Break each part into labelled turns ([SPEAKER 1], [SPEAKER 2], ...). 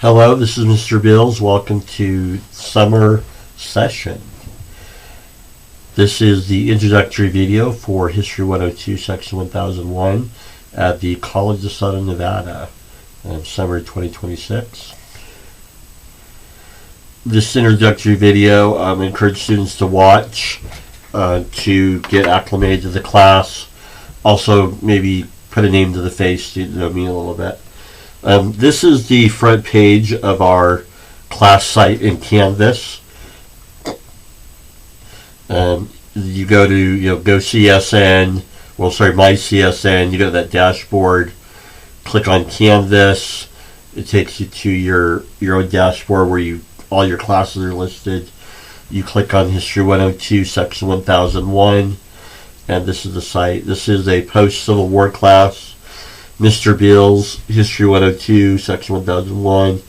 [SPEAKER 1] Hello, this is Mr. Bills. Welcome to summer session. This is the introductory video for History 102, Section 1001 at the College of Southern Nevada, summer 2026. This introductory video I encourage students to watch to get acclimated to the class. Also, maybe put a name to the face to know me a little bit. This is the front page of our class site in Canvas. You go to Go CSN, My CSN. You go to that dashboard, click on Canvas. It takes you to your own dashboard where all your classes are listed. You click on History 102, Section 1001, and this is the site. This is a post-Civil War class. Mr. Beals, History 102, Section 1001.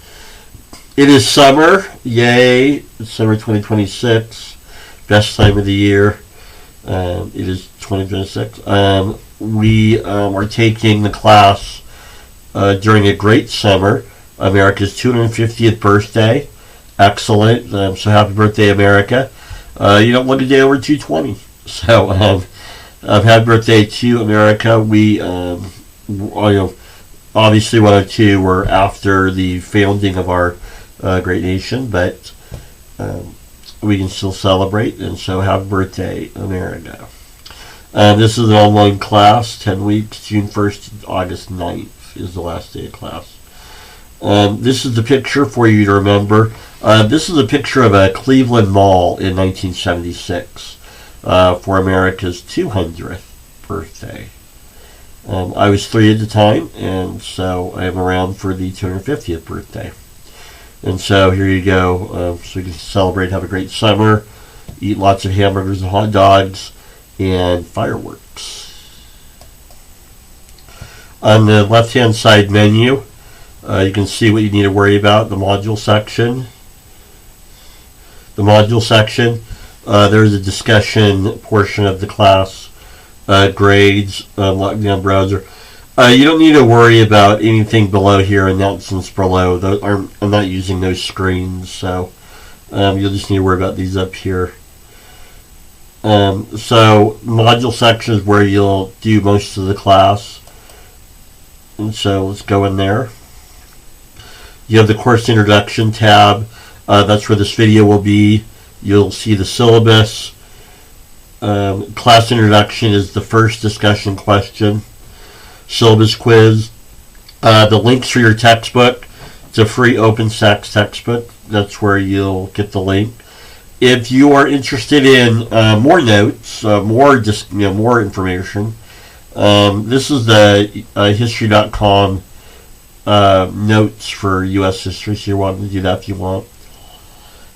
[SPEAKER 1] It is summer. Yay. It's summer 2026. Best time of the year. It is 2026. We are taking the class during a great summer. America's 250th birthday. Excellent. So happy birthday, America. You don't look a day over 220. So happy birthday to America. We... obviously 102 were after the founding of our great nation, but we can still celebrate, and so happy birthday, America. This is an online class, 10 weeks, June 1st to August 9th is the last day of class. This is the picture for you to remember. This is a picture of a Cleveland Mall in 1976 for America's 200th birthday. I was 3 at the time, and so I am around for the 250th birthday. And so here you go. So we can celebrate, have a great summer, eat lots of hamburgers and hot dogs, and fireworks. On the left-hand side menu, you can see what you need to worry about, the module section. The module section, there's a discussion portion of the class. Grades, lockdown browser. You don't need to worry about anything below here, announcements below. I'm not using those screens, so you'll just need to worry about these up here. So module section is where you'll do most of the class. And so let's go in there. You have the course introduction tab. That's where this video will be. You'll see the syllabus. Class introduction is the first discussion question. Syllabus quiz. The links for your textbook. It's a free OpenStax textbook. That's where you'll get the link. If you are interested in more notes, more information, this is the history.com notes for U.S. history. So you're wanting to do that if you want.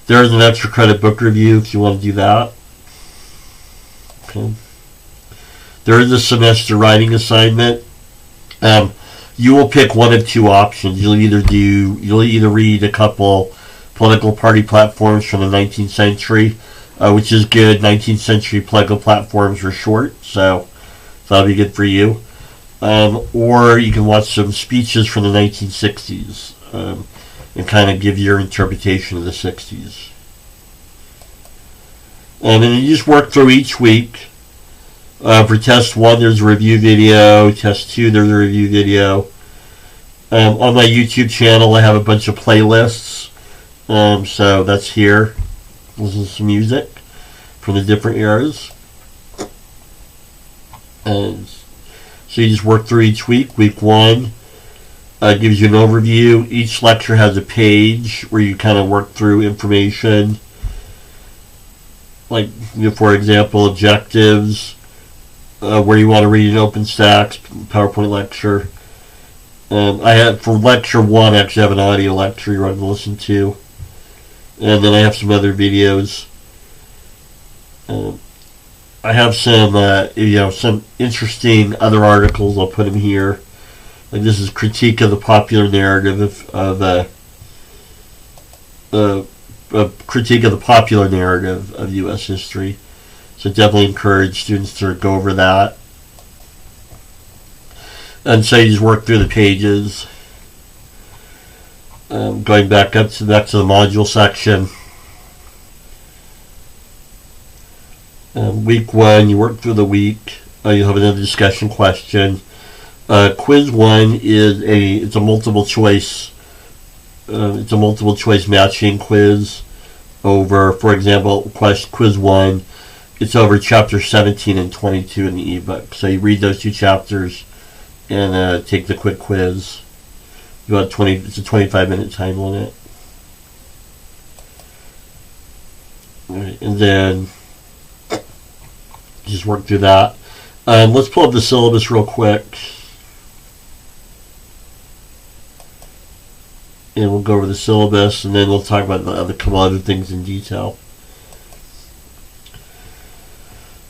[SPEAKER 1] There's an extra credit book review if you want to do that. Okay. There is a semester writing assignment. You will pick one of two options. You'll either read a couple political party platforms from the 19th century, which is good. 19th century political platforms were short, so that'll be good for you. Or you can watch some speeches from the 1960s and kind of give your interpretation of the 60s. And then you just work through each week. For test 1, there's a review video. Test 2, there's a review video. On my YouTube channel, I have a bunch of playlists. So that's here. Listen to some music from the different eras. And so you just work through each week. Week 1 gives you an overview. Each lecture has a page where you kind of work through information. Like, for example, objectives, where you want to read an OpenStax PowerPoint lecture. I have, for lecture 1, I actually have an audio lecture you want to listen to. And then I have some other videos. I have some interesting other articles. I'll put them here. Like this is critique of the popular narrative a critique of the popular narrative of U.S. history. So definitely encourage students to go over that. And so you just work through the pages. Going back up to the module section. Week 1, you work through the week. You have another discussion question. Quiz 1 is a multiple choice. It's a multiple choice matching quiz over, for example, quiz 1. It's over chapter 17 and 22 in the ebook. So you read those 2 chapters and take the quick quiz. It's a 25-minute time limit. Right, and then just work through that. Let's pull up the syllabus real quick. And we'll go over the syllabus, and then we'll talk about a couple other things in detail.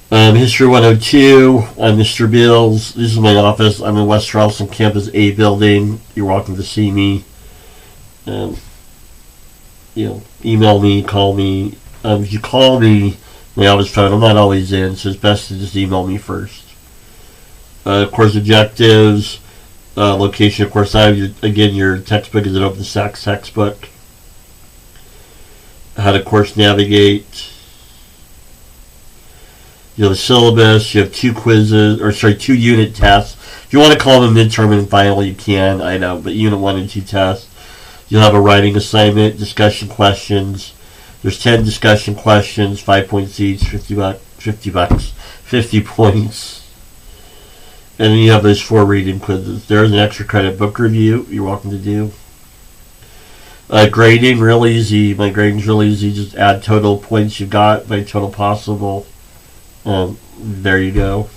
[SPEAKER 1] History 102. I'm Mr. Bills. This is my office. I'm in West Charleston Campus A building. You're welcome to see me. Email me, call me. If you call me, my office phone, I'm not always in, so it's best to just email me first. Course objectives, location of course time. Again, your textbook is an open stacks textbook. How to course navigate. You have the syllabus. You have 2 unit tests. If you want to call them midterm and final, you can. I know, but unit 1 and 2 tests. You'll have a writing assignment, discussion questions. There's 10 discussion questions, 5 points each, 50 points. And then you have those 4 reading quizzes. There's an extra credit book review you're welcome to do. Grading, real easy. My grading's real easy. Just add total points you got by total possible. There you go.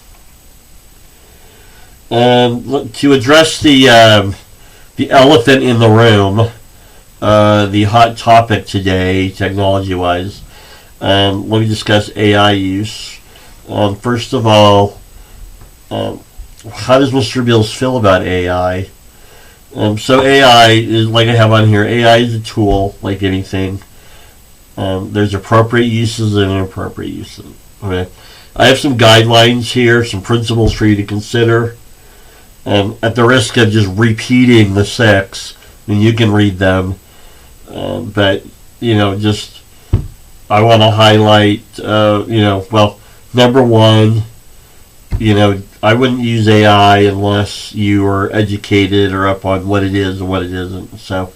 [SPEAKER 1] To address the elephant in the room, the hot topic today, technology-wise, let me discuss AI use. First of all, how does Mr. Bills feel about AI? So AI is, like I have on here, AI is a tool, like anything. There's appropriate uses and inappropriate uses. Okay. I have some guidelines here, some principles for you to consider. At the risk of just repeating the 6, I mean, you can read them. But, just, I want to highlight, number 1, I wouldn't use AI unless you are educated or up on what it is and what it isn't. So,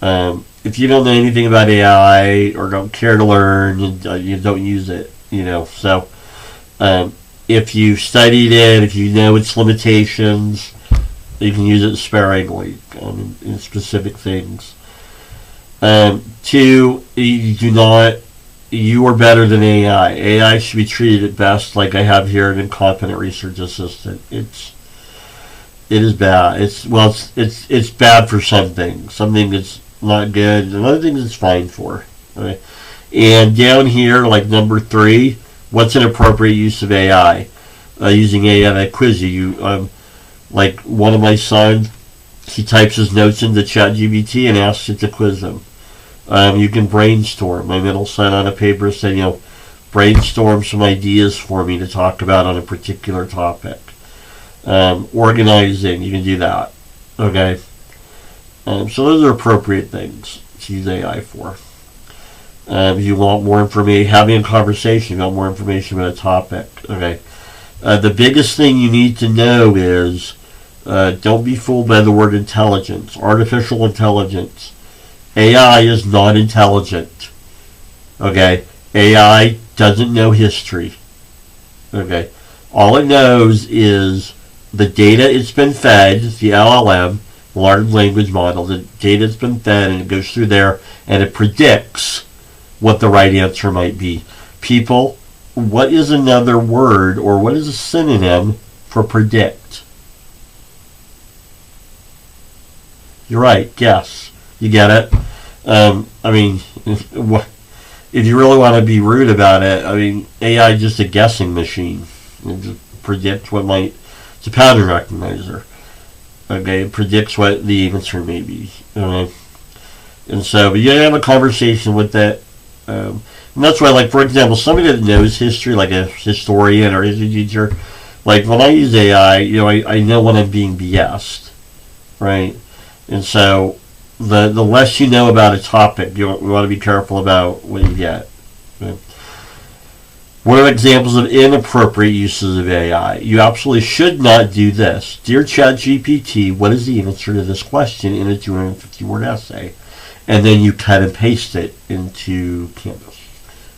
[SPEAKER 1] if you don't know anything about AI or don't care to learn, you don't use it, So, if you studied it, if you know its limitations, you can use it sparingly in specific things. 2, you are better than AI. AI should be treated at best like I have here an incompetent research assistant. It is bad. It's bad for some things. Something that's not good, and other things it's fine for. Okay? And down here, like number 3, what's an appropriate use of AI? Using AI to quiz you. Like one of my sons, he types his notes into ChatGPT and asks it to quiz him. You can brainstorm. My middle son on a paper said, brainstorm some ideas for me to talk about on a particular topic. Organizing, you can do that. Okay. So those are appropriate things to use AI for. If you want more information, having a conversation, you want more information about a topic. Okay. The biggest thing you need to know is don't be fooled by the word intelligence. Artificial intelligence. AI is not intelligent. Okay? AI doesn't know history. Okay? All it knows is the data it's been fed, the LLM, large language model, the data it's been fed, and it goes through there, and it predicts what the right answer might be. People, what is another word, or what is a synonym for predict? You're right, guess. You get it? If you really want to be rude about it, AI is just a guessing machine. It just predicts what might... It's a pattern recognizer. Okay, it predicts what the answer may be. Okay? And so, but you have a conversation with that. And that's why, like, for example, somebody that knows history, like a historian or history teacher, like, when I use AI, I know when I'm being BS'd. Right? And so, the less you know about a topic, you want to be careful about what you get. Okay? What are examples of inappropriate uses of AI? You absolutely should not do this. Dear ChatGPT, what is the answer to this question in a 250-word essay? And then you cut and paste it into Canvas.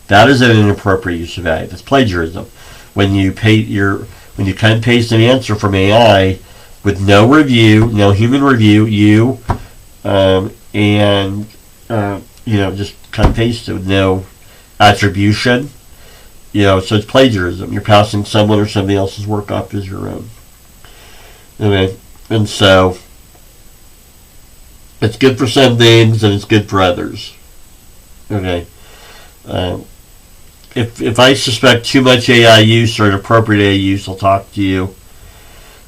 [SPEAKER 1] That is an inappropriate use of AI. That's plagiarism. When you cut and paste an answer from AI with no review, no human review, just cut and paste it with no attribution. So it's plagiarism. You're passing someone or somebody else's work off as your own. Okay, and so it's good for some things and it's good for others. Okay. If I suspect too much AI use or inappropriate AI use, I'll talk to you.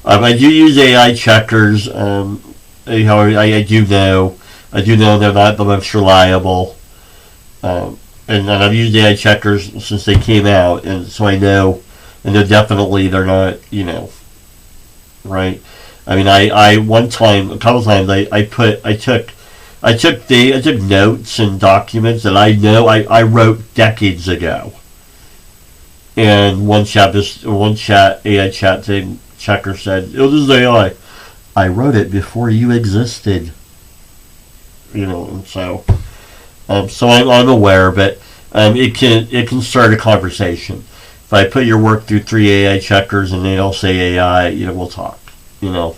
[SPEAKER 1] I do use AI checkers. However, I do know they're not the most reliable. And I've used AI checkers since they came out, and so I know definitely they're not, right. I mean, a couple times, I took notes and documents that I know I wrote decades ago, and one chat AI chat thing checker said, "Oh, this is AI. I wrote it before you existed." And so I'm aware, but it can start a conversation. If I put your work through 3 AI checkers and they all say AI, we'll talk. I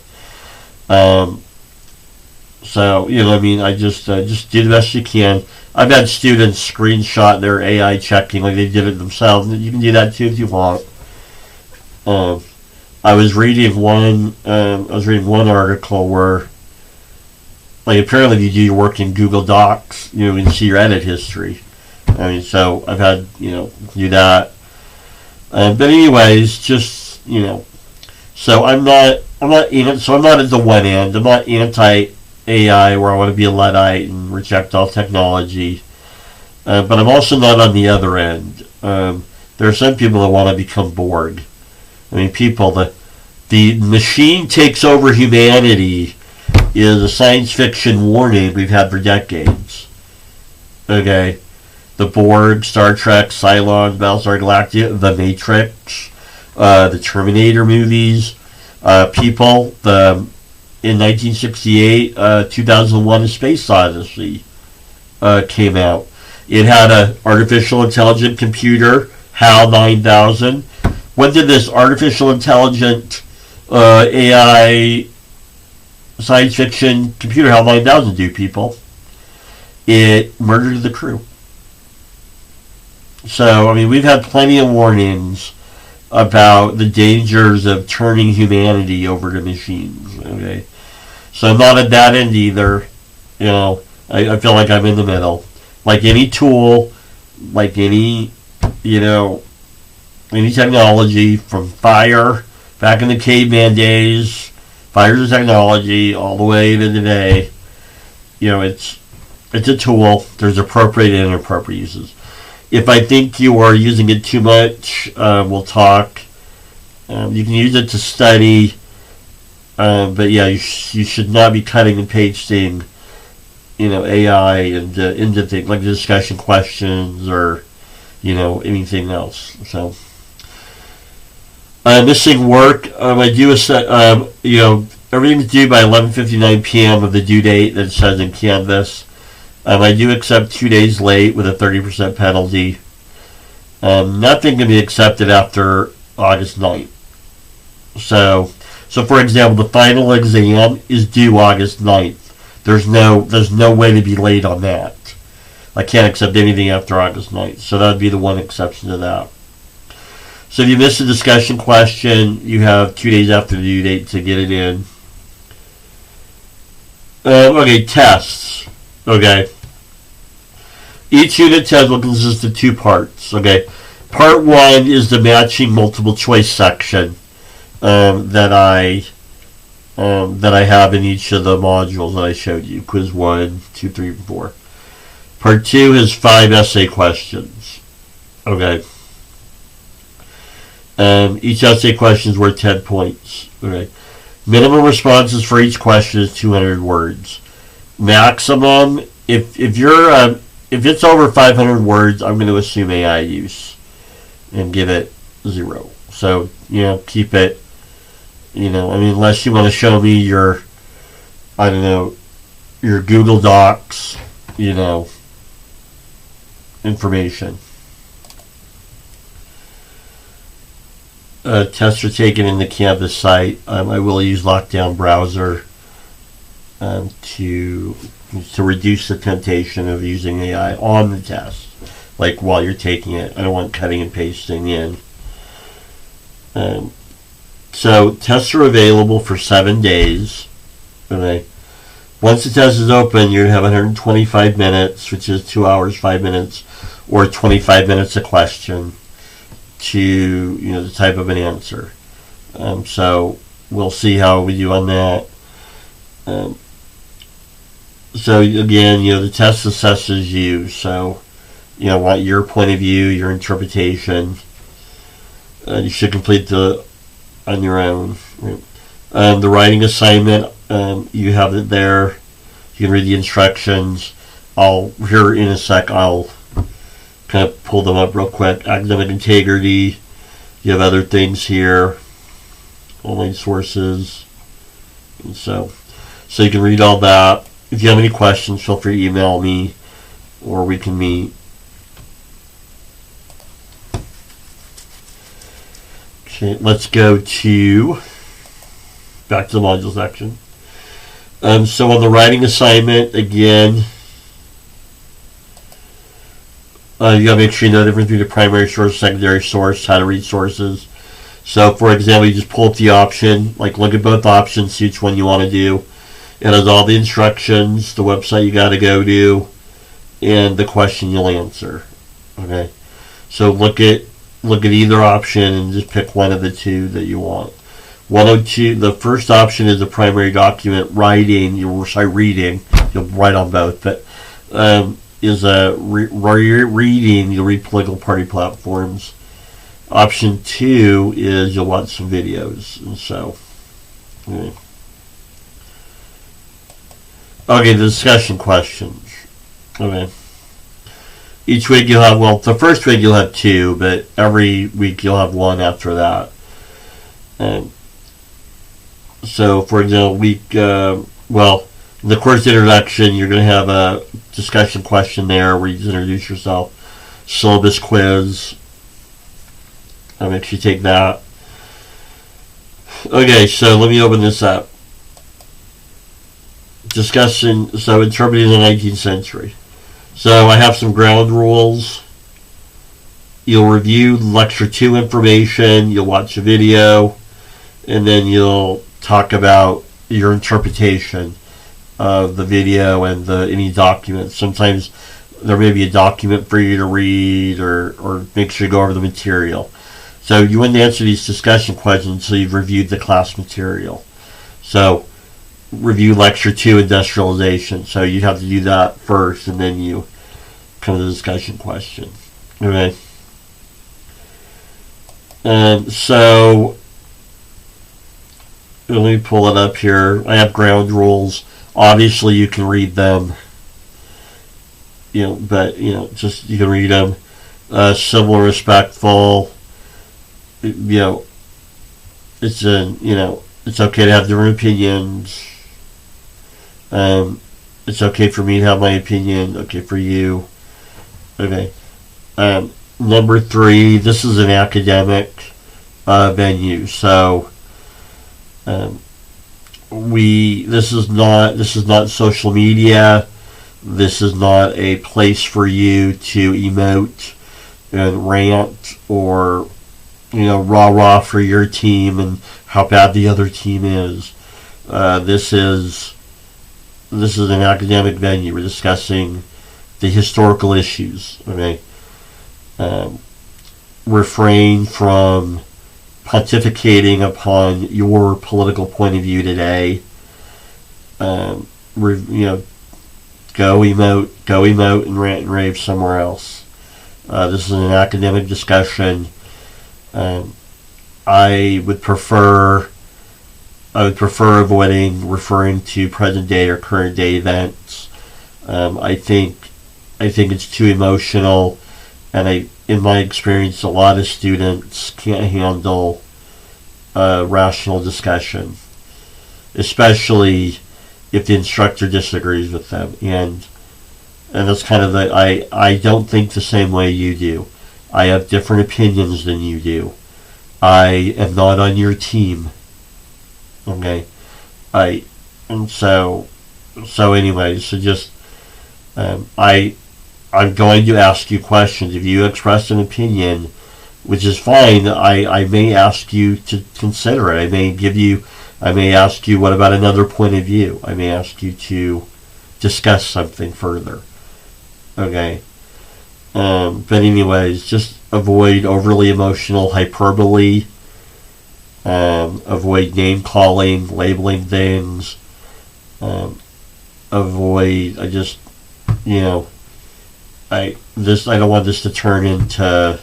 [SPEAKER 1] just do the best you can. I've had students screenshot their AI checking like they did it themselves. You can do that too if you want. I was reading one article where, apparently if you do your work in Google Docs, you can see your edit history. So I've had, do that. But anyways, just, so I'm not at the one end. I'm not anti-AI where I want to be a Luddite and reject all technology. But I'm also not on the other end. There are some people that want to become Borg. The machine takes over humanity is a science fiction warning we've had for decades. Okay? The Borg, Star Trek, Cylon, Battlestar Galactica, The Matrix, the Terminator movies, in 1968, 2001 A Space Odyssey came out. It had an artificial intelligent computer, HAL 9000. What did this artificial intelligent AI science fiction computer HAL 9000 do, people? It murdered the crew. So, we've had plenty of warnings about the dangers of turning humanity over to machines. Okay, so I'm not at that end either. I feel like I'm in the middle. Like any tool, like any technology, from fire back in the caveman days, fire's a technology, all the way to today. It's a tool. There's appropriate and inappropriate uses. If I think you are using it too much, we'll talk. You can use it to study, but yeah, you should not be cutting and pasting, AI into things like discussion questions or, anything else. So, missing work. I do everything's due by 11:59 p.m. of the due date that it says in Canvas. I do accept 2 days late with a 30% penalty. Nothing can be accepted after August 9th. So for example, the final exam is due August 9th. There's no way to be late on that. I can't accept anything after August 9th. So that would be the one exception to that. So if you miss a discussion question, you have 2 days after the due date to get it in. Okay, tests. Okay. Each unit test will consist of 2 parts. Okay. Part 1 is the matching multiple choice section that I have in each of the modules that I showed you. Quiz 1, 2, 3, and 4. Part 2 has 5 essay questions. Okay. Each essay question is worth 10 points. Okay. Minimum responses for each question is 200 words. Maximum, if it's over 500 words, I'm going to assume AI use and give it 0. So, keep it, unless you want to show me your, I don't know, your Google Docs, information. Tests are taken in the Canvas site. I will use Lockdown Browser to reduce the temptation of using AI on the test, like while you're taking it. I don't want cutting and pasting in. So tests are available for 7 days. Okay. Once the test is open, you're going to have 125 minutes, which is 2 hours, 5 minutes, or 25 minutes a question to, the type of an answer. So we'll see how we do on that. So again, the test assesses you. So, what your point of view, your interpretation. You should complete on your own. The writing assignment, you have it there. You can read the instructions. Here in a sec, I'll kind of pull them up real quick. Academic integrity. You have other things here. Online sources. And so you can read all that. If you have any questions, feel free to email me or we can meet. Okay, let's go back to the module section. So on the writing assignment, again, you gotta make sure you know the difference between the primary source, secondary source, how to read sources. So for example, you just pull up the option, look at both options, see which one you want to do. It has all the instructions, the website you gotta go to, and the question you'll answer. Okay, so look at either option and just pick one of the two that you want. 102, the first option is the primary document writing. You'll reading. You'll write on both, but is reading. You'll read political party platforms. Option 2 is you'll watch some videos, and so. Okay, the discussion questions. Okay. Each week you'll have, the first week you'll have 2, but every week you'll have 1 after that. So, for example, in the course introduction, you're going to have a discussion question there where you just introduce yourself. Syllabus quiz. I'll make sure you take that. Okay, so let me open this up. Discussion, so interpreting the 19th century. So I have some ground rules. You'll review lecture 2 information, you'll watch a video, and then you'll talk about your interpretation of the video and any documents. Sometimes there may be a document for you to read or make sure you go over the material. So you wouldn't answer these discussion questions until you've reviewed the class material. So review lecture 2 industrialization. So you have to do that first and then you come to the discussion question. Okay. So let me pull it up here. I have ground rules. Obviously you can read them. But just you can read them. Civil and respectful. It's it's okay to have different opinions. It's okay for me to have my opinion. Okay for you. Okay. Number 3. This is an academic venue. So this is not social media. This is not a place for you to emote and rant or rah for your team and how bad the other team is. This is an academic venue. We're discussing the historical issues. Okay. Refrain from pontificating upon your political point of view today. Go emote and rant and rave somewhere else. This is an academic discussion. I would prefer avoiding referring to present day or current day events. I think it's too emotional, and in my experience, a lot of students can't handle rational discussion, especially if the instructor disagrees with them. And that's kind of I don't think the same way you do. I have different opinions than you do. I am not on your team. Okay? I'm going to ask you questions. If you express an opinion, which is fine, I may ask you to consider it. I may ask you, what about another point of view? I may ask you to discuss something further. Okay? But anyways, just avoid overly emotional hyperbole. Avoid name calling, labeling things. Avoid. I don't want this to turn into.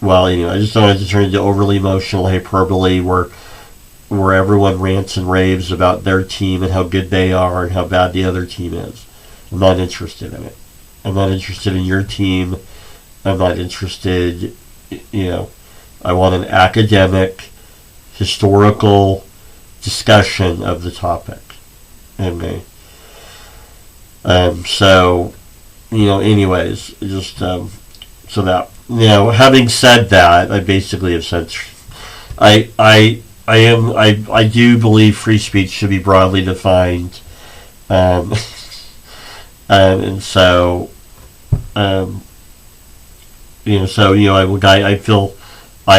[SPEAKER 1] Well, anyway, I just don't want it to turn into overly emotional hyperbole where everyone rants and raves about their team and how good they are and how bad the other team is. I'm not interested in it. I'm not interested in your team. I'm not interested, I want an academic, historical discussion of the topic. Okay. Anyways, just, so that, having said that, I basically have said, I do believe free speech should be broadly defined, and so, I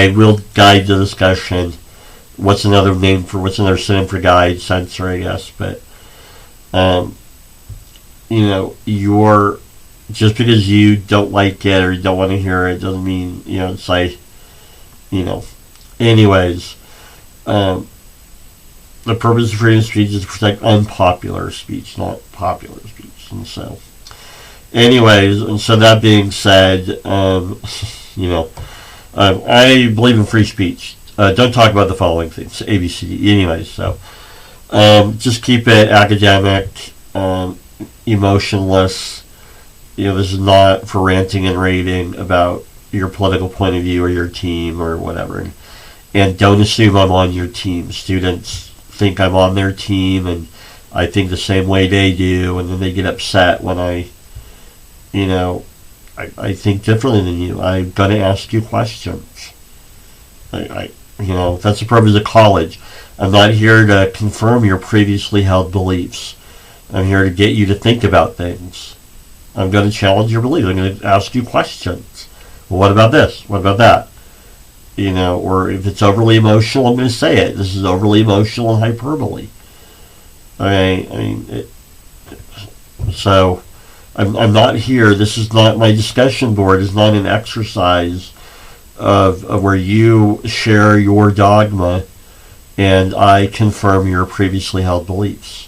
[SPEAKER 1] will guide the discussion. What's another synonym for guide? Censor, I guess. But, you're, just because you don't like it or you don't want to hear it doesn't mean, it's like, anyways, the purpose of freedom of speech is to protect unpopular speech, not popular speech. And so, anyways, and so that being said, I believe in free speech. Don't talk about the following things, A, B, C, D. Anyways, so just keep it academic, emotionless. This is not for ranting and raving about your political point of view or your team or whatever. And don't assume I'm on your team. Students think I'm on their team, and I think the same way they do, and then they get upset when I think differently than you. I'm going to ask you questions. That's the purpose of college. I'm not here to confirm your previously held beliefs. I'm here to get you to think about things. I'm going to challenge your beliefs. I'm going to ask you questions. Well, what about this? What about that? Or if it's overly emotional, I'm going to say it. This is overly emotional and hyperbole. Okay, so I'm not here. This is not my discussion board. It's not an exercise of where you share your dogma and I confirm your previously held beliefs.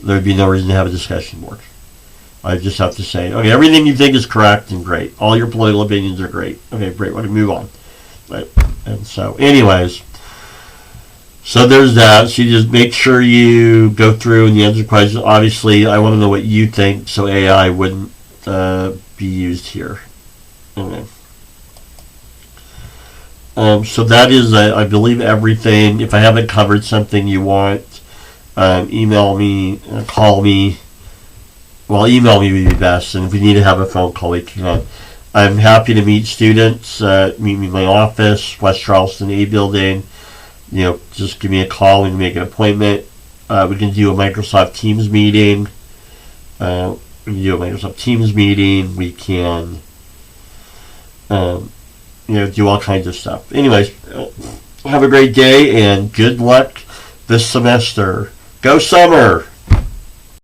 [SPEAKER 1] There'd be no reason to have a discussion board. I just have to say, okay, everything you think is correct and great. All your political opinions are great. Okay, great. We're going to move on. Right. And so, anyways, so there's that. So you just make sure you go through and you answer questions. Obviously, I want to know what you think, so AI wouldn't be used here. Okay. So that is, I believe, everything. If I haven't covered something you want, email me, call me. Well, email me would be best, and if we need to have a phone call, we can. I'm happy to meet students. Meet me in my office, West Charleston A building. Just give me a call. We can make an appointment. We can do a Microsoft Teams meeting. We can do all kinds of stuff. Anyways, have a great day and good luck this semester. Go Summer!